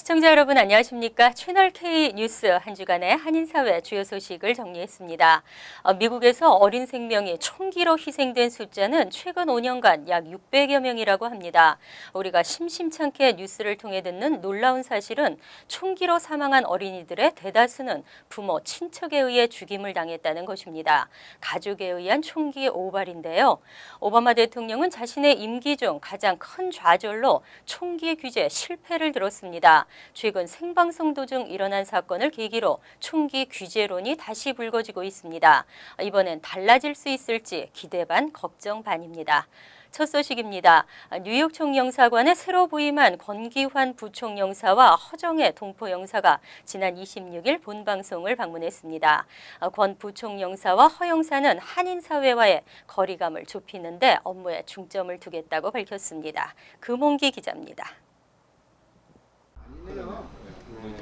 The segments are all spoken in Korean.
시청자 여러분 안녕하십니까? 채널 K 뉴스 한 주간의 한인사회 주요 소식을 정리했습니다. 미국에서 어린 생명이 총기로 희생된 숫자는 최근 5년간 약 600여 명이라고 합니다. 우리가 심심찮게 뉴스를 통해 듣는 놀라운 사실은 총기로 사망한 어린이들의 대다수는 부모, 친척에 의해 죽임을 당했다는 것입니다. 가족에 의한 총기 오발인데요. 오바마 대통령은 자신의 임기 중 가장 큰 좌절로 총기 규제 실패를 들었습니다. 최근 생방송 도중 일어난 사건을 계기로 총기 규제론이 다시 불거지고 있습니다. 이번엔 달라질 수 있을지 기대 반 걱정 반입니다. 첫 소식입니다. 뉴욕 총영사관에 새로 부임한 권기환 부총영사와 허정혜 동포영사가 지난 26일 본방송을 방문했습니다. 권 부총영사와 허 영사는 한인사회와의 거리감을 좁히는 데 업무에 중점을 두겠다고 밝혔습니다. 금홍기 기자입니다.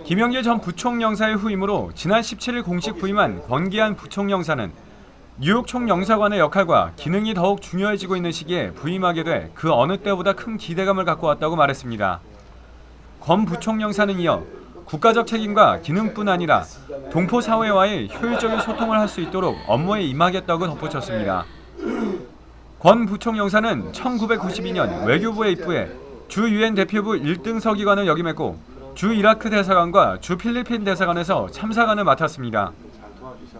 김영길 전 부총영사의 후임으로 지난 17일 공식 부임한 권기환 부총영사는 뉴욕 총영사관의 역할과 기능이 더욱 중요해지고 있는 시기에 부임하게 돼 그 어느 때보다 큰 기대감을 갖고 왔다고 말했습니다. 권 부총영사는 이어 국가적 책임과 기능뿐 아니라 동포 사회와의 효율적인 소통을 할 수 있도록 업무에 임하겠다고 덧붙였습니다. 권 부총영사는 1992년 외교부에 입부해 주 유엔 대표부 1등 서기관을 역임했고 주 이라크 대사관과 주 필리핀 대사관에서 참사관을 맡았습니다.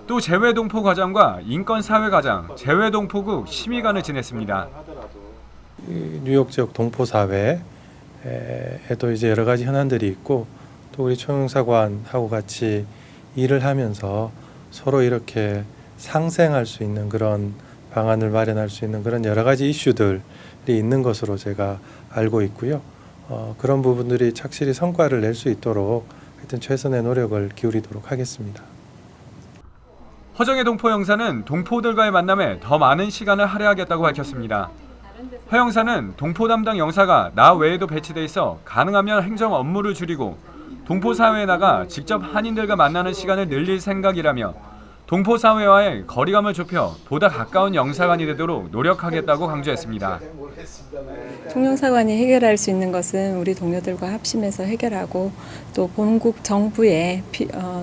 또 재외동포 과장과 인권사회과장, 재외동포국 심의관을 지냈습니다. 뉴욕 지역 동포 사회에도 이제 여러 가지 현안들이 있고 또 우리 총영사관하고 같이 일을 하면서 서로 이렇게 상생할 수 있는 그런 방안을 마련할 수 있는 그런 여러 가지 이슈들이 있는 것으로 제가 알고 있고요. 그런 부분들이 착실히 성과를 낼 수 있도록 하여튼 최선의 노력을 기울이도록 하겠습니다. 허정혜 동포 영사는 동포들과의 만남에 더 많은 시간을 할애하겠다고 밝혔습니다. 허 영사는 동포 담당 영사가 나 외에도 배치돼 있어 가능하면 행정 업무를 줄이고 동포 사회에 나가 직접 한인들과 만나는 시간을 늘릴 생각이라며 동포 사회와의 거리감을 좁혀 보다 가까운 영사관이 되도록 노력하겠다고 강조했습니다. 총영사관이 해결할 수 있는 것은 우리 동료들과 합심해서 해결하고 또 본국 정부에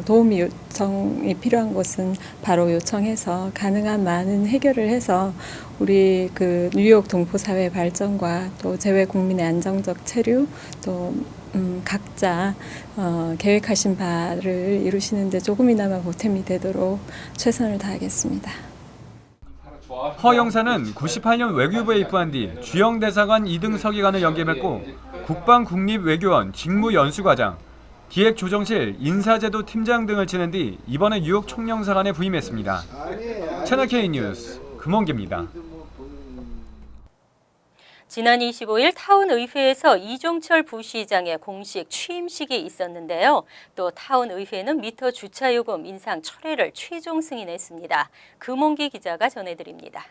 도움이 요청이 필요한 것은 바로 요청해서 가능한 많은 해결을 해서 우리 그 뉴욕 동포 사회 발전과 또 재외 국민의 안정적 체류 또 각자 계획하신 바를 이루시는데 조금이나마 보탬이 되도록 최선을 다하겠습니다. 허 영사는 98년 외교부에 입부한 뒤 주영 대사관 2등 서기관을 역임했고 국방국립외교원 직무연수과장, 기획조정실 인사제도 팀장 등을 지낸 뒤 이번에 뉴욕 총영사관에 부임했습니다. 채널 K 뉴스 금홍기입니다. 지난 25일 타운의회에서 이종철 부시장의 공식 취임식이 있었는데요. 또 타운의회는 미터 주차요금 인상 철회를 최종 승인했습니다. 금홍기 기자가 전해드립니다.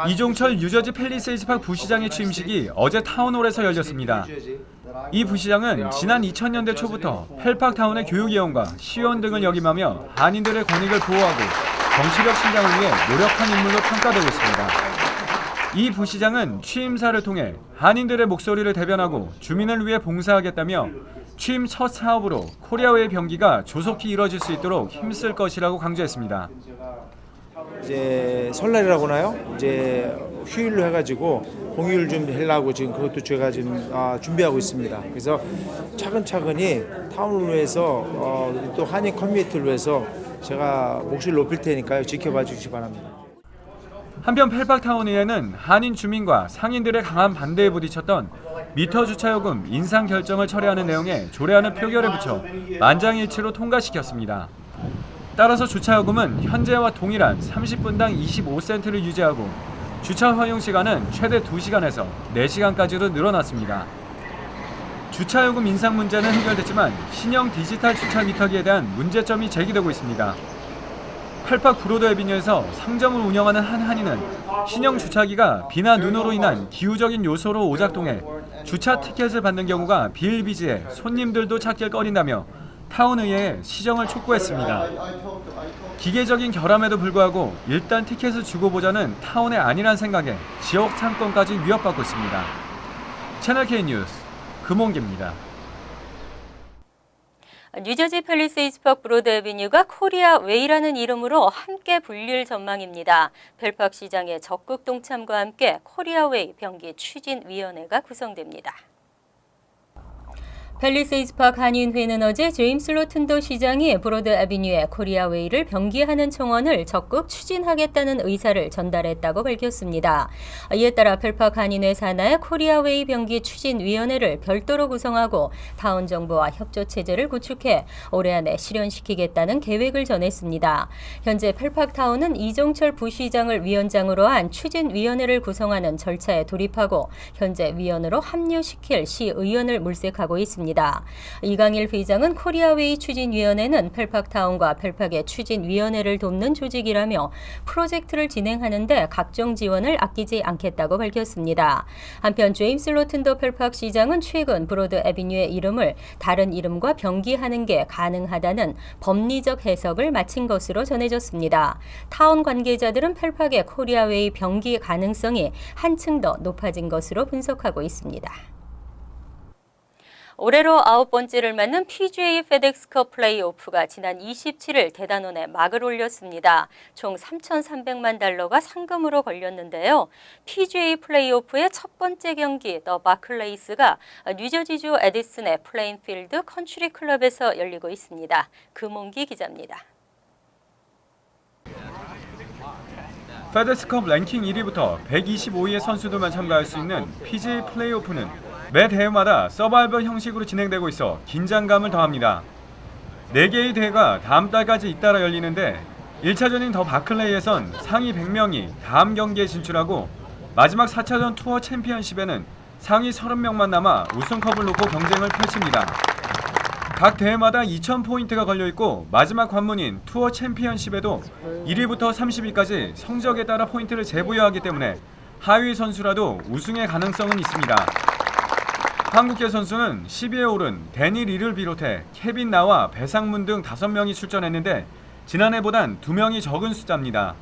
이종철 뉴저지 팰리세이드 파크 부시장의 취임식이 어제 타운홀에서 열렸습니다. 이 부시장은 지난 2000년대 초부터 펠팍타운의 교육위원과 시의원 등을 역임하며 한인들의 권익을 보호하고 정치력 신장을 위해 노력한 인물로 평가되고 있습니다. 이 부시장은 취임사를 통해 한인들의 목소리를 대변하고 주민을 위해 봉사하겠다며 취임 첫 사업으로 코리아웨이 변기가 조속히 이뤄질 수 있도록 힘쓸 것이라고 강조했습니다. 이제 설날이라고 하나요? 이제 휴일로 해가지고 공휴일 좀 하려고 지금 그것도 제가 지금 준비하고 있습니다. 그래서 차근차근히 타운을 위해서 또 한인 커뮤니티를 위해서 제가 몫을 높일 테니까요. 지켜봐 주시기 바랍니다. 한편 펠팍타운의회는 한인 주민과 상인들의 강한 반대에 부딪혔던 미터 주차요금 인상 결정을 철회하는 내용에 조례안을 표결에 붙여 만장일치로 통과시켰습니다. 따라서 주차요금은 현재와 동일한 30분당 25센트를 유지하고 주차 허용 시간은 최대 2시간에서 4시간까지로 늘어났습니다. 주차요금 인상 문제는 해결됐지만 신형 디지털 주차 미터기에 대한 문제점이 제기되고 있습니다. 펠팍 브로드 에비뉴에서 상점을 운영하는 한 한인은 신형 주차기가 비나 눈으로 인한 기후적인 요소로 오작동해 주차 티켓을 받는 경우가 비일비재해 손님들도 찾길 꺼린다며 타운의회에 시정을 촉구했습니다. 기계적인 결함에도 불구하고 일단 티켓을 주고 보자는 타운의 아니란 생각에 지역 상권까지 위협받고 있습니다. 채널 K 뉴스 금홍기입니다. 뉴저지 팰리세이드파크 브로드 애비뉴가 코리아 웨이라는 이름으로 함께 불릴 전망입니다. 펠팍 시장의 적극 동참과 함께 코리아 웨이 병기 추진위원회가 구성됩니다. 팰리세이드파크 한인회는 어제 제임스 로튼도 시장이 브로드 애비뉴의 코리아 웨이를 병기하는 청원을 적극 추진하겠다는 의사를 전달했다고 밝혔습니다. 이에 따라 펠팍 한인회 산하의 코리아 웨이 병기 추진위원회를 별도로 구성하고 타운 정부와 협조 체제를 구축해 올해 안에 실현시키겠다는 계획을 전했습니다. 현재 펠팍 타운은 이종철 부시장을 위원장으로 한 추진위원회를 구성하는 절차에 돌입하고 현재 위원으로 합류시킬 시의원을 물색하고 있습니다. 이강일 회장은 코리아웨이 추진위원회는 펠팍타운과 펠팍의 추진위원회를 돕는 조직이라며 프로젝트를 진행하는데 각종 지원을 아끼지 않겠다고 밝혔습니다. 한편 제임스 로튼도 펠팍 시장은 최근 브로드 애비뉴의 이름을 다른 이름과 병기하는 게 가능하다는 법리적 해석을 마친 것으로 전해졌습니다. 타운 관계자들은 펠팍의 코리아웨이 병기 가능성이 한층 더 높아진 것으로 분석하고 있습니다. 올해로 9번째를 맞는 PGA 페덱스컵 플레이오프가 지난 27일 대단원에 막을 올렸습니다. 총 3,300만 달러가 상금으로 걸렸는데요. PGA 플레이오프의 첫 번째 경기 더 바클레이스가 뉴저지주 에디슨의 플레인필드 컨트리 클럽에서 열리고 있습니다. 금홍기 기자입니다. 페덱스컵 랭킹 1위부터 125위의 선수들만 참가할 수 있는 PGA 플레이오프는 매 대회마다 서바이벌 형식으로 진행되고 있어 긴장감을 더합니다. 4개의 대회가 다음 달까지 잇따라 열리는데 1차전인 더 바클레이에선 상위 100명이 다음 경기에 진출하고 마지막 4차전 투어 챔피언십에는 상위 30명만 남아 우승컵을 놓고 경쟁을 펼칩니다. 각 대회마다 2,000포인트가 걸려있고 마지막 관문인 투어 챔피언십에도 1위부터 30위까지 성적에 따라 포인트를 재부여하기 때문에 하위 선수라도 우승의 가능성은 있습니다. 한국계 선수는 10위에 오른 데니 리를 비롯해 케빈 나와 배상문 등 5명이 출전했는데 지난해보단 2명이 적은 숫자입니다.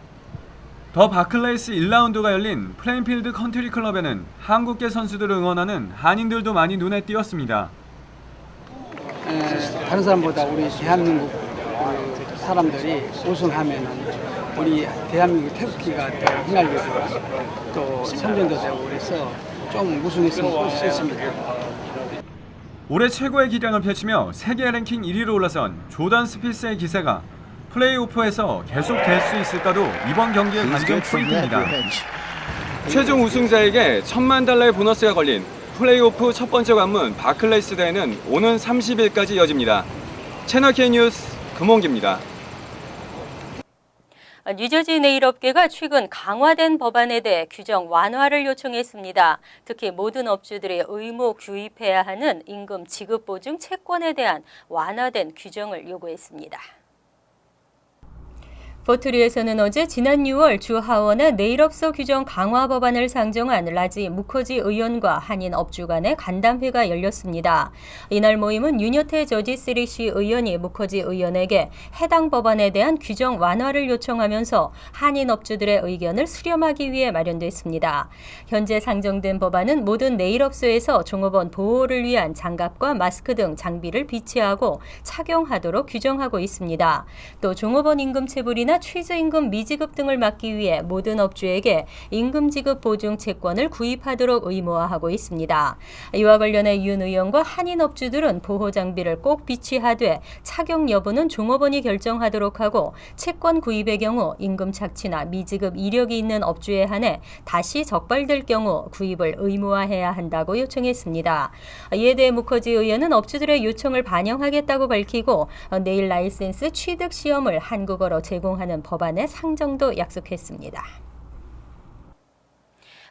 더 바클레이스 1라운드가 열린 플레인필드 컨트리 클럽에는 한국계 선수들을 응원하는 한인들도 많이 눈에 띄었습니다. 다른 사람보다 우리 대한민국 사람들이 우승하면 우리 대한민국 태극기가 더 휘날리고 또 선전도 되고 그래서 좀 우승했으면 좋겠습니다. 올해 최고의 기량을 펼치며 세계 랭킹 1위로 올라선 조던 스피스의 기세가 플레이오프에서 계속될 수 있을까도 이번 경기의 관전 포인트입니다. 최종 우승자에게 1,000만 달러의 보너스가 걸린 플레이오프 첫 번째 관문 바클레이스 대회는 오는 30일까지 이어집니다. 채널K 뉴스 금홍기입니다. 뉴저지 네일업계가 최근 강화된 법안에 대해 규정 완화를 요청했습니다. 특히 모든 업주들이 의무 구입해야 하는 임금 지급 보증 채권에 대한 완화된 규정을 요구했습니다. 포트리에서는 어제 지난 6월 주 하원의 네일업소 규정 강화 법안을 상정한 라지 무커지 의원과 한인 업주 간의 간담회가 열렸습니다. 이날 모임은 윤여태 저지시리시 의원이 무커지 의원에게 해당 법안에 대한 규정 완화를 요청하면서 한인 업주들의 의견을 수렴하기 위해 마련됐습니다. 현재 상정된 법안은 모든 네일업소에서 종업원 보호를 위한 장갑과 마스크 등 장비를 비치하고 착용하도록 규정하고 있습니다. 또 종업원 임금 체불이나 최저임금 미지급 등을 막기 위해 모든 업주에게 임금 지급 보증 채권을 구입하도록 의무화하고 있습니다. 이와 관련해 윤 의원과 한인 업주들은 보호 장비를 꼭 비치하되 착용 여부는 종업원이 결정하도록 하고 채권 구입의 경우 임금 착취나 미지급 이력이 있는 업주에 한해 다시 적발될 경우 구입을 의무화해야 한다고 요청했습니다. 이에 대해 무커지 의원은 업주들의 요청을 반영하겠다고 밝히고 내일 라이센스 취득 시험을 한국어로 제공하는 법안의 상정도 약속했습니다.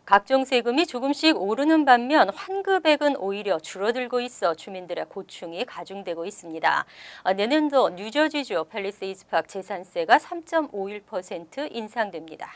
각종 세금이 조금씩 오르는 반면 환급액은 오히려 줄어들고 있어 주민들의 고충이 가중되고 있습니다. 내년도 뉴저지주 팰리세이드파크 재산세가 3.51% 인상됩니다.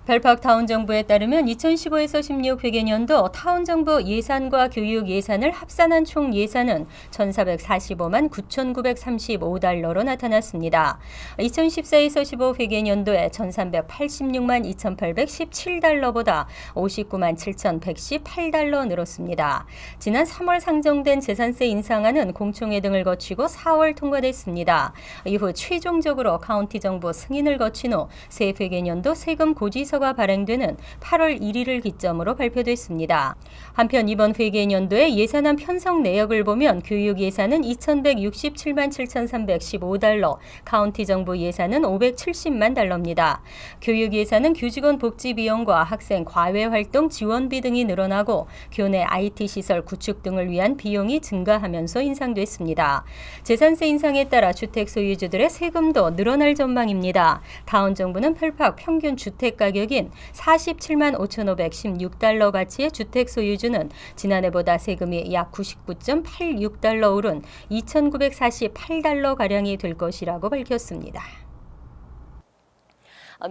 펠팍 타운 정부에 따르면 2015에서 16 회계년도 타운 정부 예산과 교육 예산을 합산한 총 예산은 1,445만 9,935달러로 나타났습니다. 2014에서 15 회계년도에 1,386만 2,817달러보다 59만 7,118달러 늘었습니다. 지난 3월 상정된 재산세 인상안은 공청회 등을 거치고 4월 통과됐습니다. 이후 최종적으로 카운티 정부 승인을 거친 후 새 회계년도 세금 고지서 가 발행되는 8월 1일을 기점으로 발표됐습니다. 한편 이번 회계년도의 예산안 편성 내역을 보면 교육 예산은 2,167만 7,315달러, 카운티 정부 예산은 570만 달러입니다. 교육 예산은 교직원 복지 비용과 학생 과외 활동 지원비 등이 늘어나고 교내 IT 시설 구축 등을 위한 비용이 증가하면서 인상됐습니다. 재산세 인상에 따라 주택 소유주들의 세금도 늘어날 전망입니다. 타운 정부는 펠팍 평균 주택 가격인 47만 5,516달러 가치의 주택 소유주는 지난해보다 세금이 약 99.86달러 오른 2,948달러가량이 될 것이라고 밝혔습니다.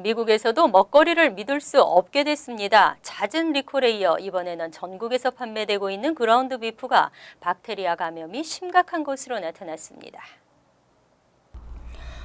미국에서도 먹거리를 믿을 수 없게 됐습니다. 잦은 리콜에 이어 이번에는 전국에서 판매되고 있는 그라운드 비프가 박테리아 감염이 심각한 것으로 나타났습니다.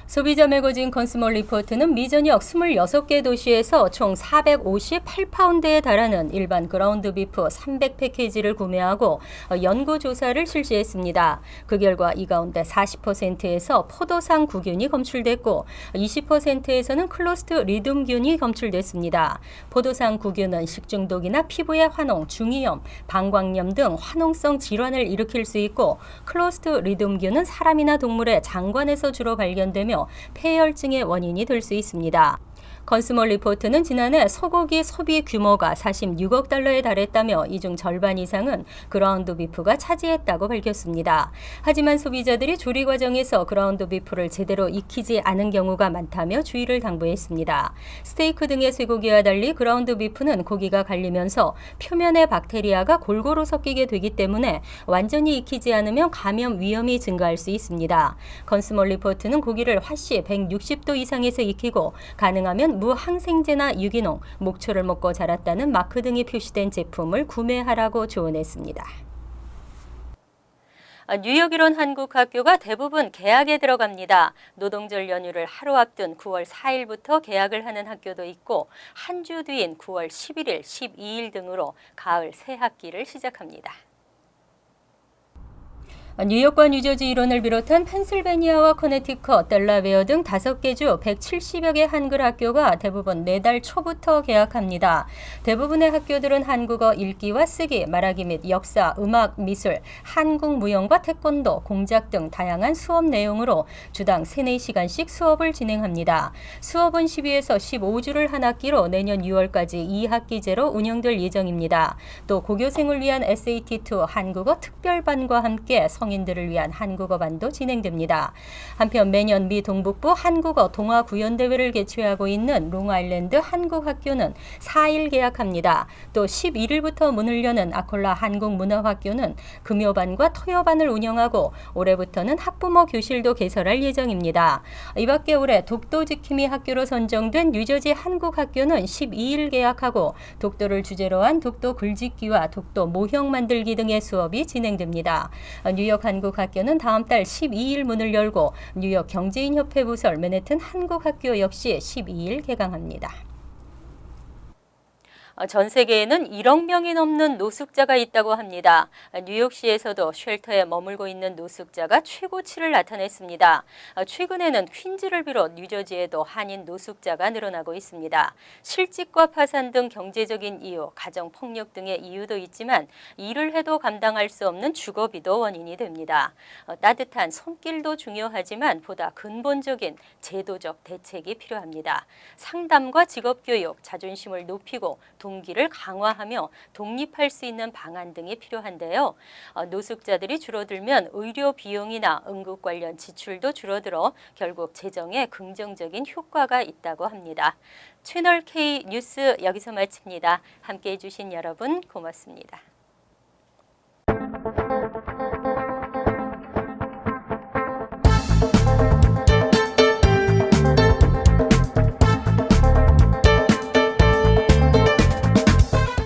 소비자 매거진 컨슈머 리포트는 미 전역 26개 도시에서 총 458파운드에 달하는 일반 그라운드 비프 300패키지를 구매하고 연구 조사를 실시했습니다. 그 결과 이 가운데 40%에서 포도상 구균이 검출됐고 20%에서는 클로스트 리듬균이 검출됐습니다. 포도상 구균은 식중독이나 피부의 환홍, 중이염, 방광염 등 환홍성 질환을 일으킬 수 있고 클로스트 리듬균은 사람이나 동물의 장관에서 주로 발견되며 폐혈증의 원인이 될 수 있습니다. 컨슈머 리포트는 지난해 소고기 소비 규모가 46억 달러에 달했다며 이 중 절반 이상은 그라운드 비프가 차지했다고 밝혔습니다. 하지만 소비자들이 조리 과정에서 그라운드 비프를 제대로 익히지 않은 경우가 많다며 주의를 당부했습니다. 스테이크 등의 쇠고기와 달리 그라운드 비프는 고기가 갈리면서 표면에 박테리아가 골고루 섞이게 되기 때문에 완전히 익히지 않으면 감염 위험이 증가할 수 있습니다. 컨슈머 리포트는 고기를 화씨 160도 이상에서 익히고 가능하면 무항생제나 유기농, 목초를 먹고 자랐다는 마크 등이 표시된 제품을 구매하라고 조언했습니다. 뉴욕 이론 한국 학교가 대부분 개학에 들어갑니다. 노동절 연휴를 하루 앞둔 9월 4일부터 개학을 하는 학교도 있고 한 주 뒤인 9월 11일, 12일 등으로 가을 새 학기를 시작합니다. 뉴욕과 뉴저지 이론을 비롯한 펜실베니아와 커네티컷, 델라웨어 등 5개 주 170여 개 한글 학교가 대부분 내달 초부터 개학합니다. 대부분의 학교들은 한국어 읽기와 쓰기, 말하기 및 역사, 음악, 미술, 한국 무용과 태권도, 공작 등 다양한 수업 내용으로 주당 3-4시간씩 수업을 진행합니다. 수업은 12에서 15주를 한 학기로 내년 6월까지 2학기제로 운영될 예정입니다. 또 고교생을 위한 SAT2 한국어 특별반과 함께 성인들을 위한 한국어반도 진행됩니다. 한편 매년 미 동북부 한국어 동아구연대회를 개최하고 있는 롱아일랜드 한국학교는 4일 개학합니다. 또 11일부터 문을 여는 아콜라 한국문화학교는 금요반과 토요반을 운영하고 올해부터는 학부모 교실도 개설할 예정입니다. 이 밖에 올해 독도 지킴이 학교로 선정된 뉴저지 한국학교는 12일 개학하고 독도를 주제로 한 독도 글짓기와 독도 모형 만들기 등의 수업이 진행됩니다. 뉴욕 한국학교는 다음 달 12일 문을 열고 뉴욕 경제인협회 부설 맨해튼 한국학교 역시 12일 개강합니다. 전 세계에는 1억 명이 넘는 노숙자가 있다고 합니다. 뉴욕시에서도 쉘터에 머물고 있는 노숙자가 최고치를 나타냈습니다. 최근에는 퀸즈를 비롯 뉴저지에도 한인 노숙자가 늘어나고 있습니다. 실직과 파산 등 경제적인 이유, 가정폭력 등의 이유도 있지만 일을 해도 감당할 수 없는 주거비도 원인이 됩니다. 따뜻한 손길도 중요하지만 보다 근본적인 제도적 대책이 필요합니다. 상담과 직업교육, 자존심을 높이고 동기를 강화하며 독립할 수 있는 방안 등이 필요한데요. 노숙자들이 줄어들면 의료 비용이나 응급 관련 지출도 줄어들어 결국 재정에 긍정적인 효과가 있다고 합니다. 채널 K 뉴스 여기서 마칩니다. 함께해 주신 여러분 고맙습니다.